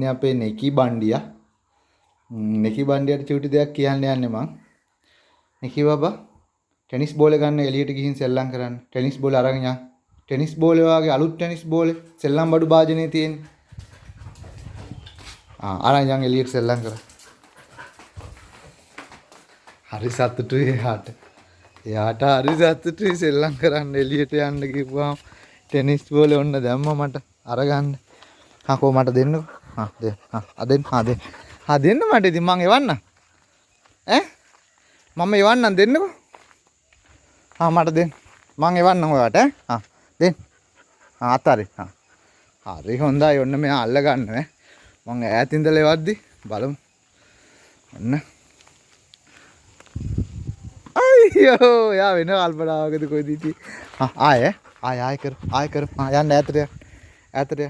ඉන්නේ අපේ නෙකි බණ්ඩියා. නෙකි බණ්ඩියට චූටි දෙයක් කියන්න යන්නේ මං. නෙකි බබා ටෙනිස් බෝලේ ගන්න එළියට ගිහින් සෙල්ලම් කරන්න. ටෙනිස් බෝලේ අරගෙන යන්න. ටෙනිස් බෝලේ වගේ අලුත් ටෙනිස් බෝලේ සෙල්ලම් බඩු භාජනයේ තියෙන්නේ. අරන් යන් එළියට සෙල්ලම් කරන්න. හරි සතුටුයි එයාට. එයාට හරි සතුටුයි සෙල්ලම් කරන්න එළියට යන්න කිව්වම ටෙනිස් බෝලේ ඔන්න දැම්මා මට අරගන්න. කෝ මට දෙන්නකෝ. දෙන්න. දෙන්න මට ඉතින් මං එවන්න. මම එවන්නම් දෙන්නකෝ. මට දෙන්න. මං එවන්නම් ඔයාට දෙන්න. අතාරේ. හරි හොඳයි ඔන්න මෙයා අල්ල ගන්න ඈ. මං ඈත ඉඳලා එවද්දි බලමු. ඔන්න. අයියෝ යා වෙන කල්පනාවකද කොයිද ඉතින්. ආය කර. යන්න ඈතට.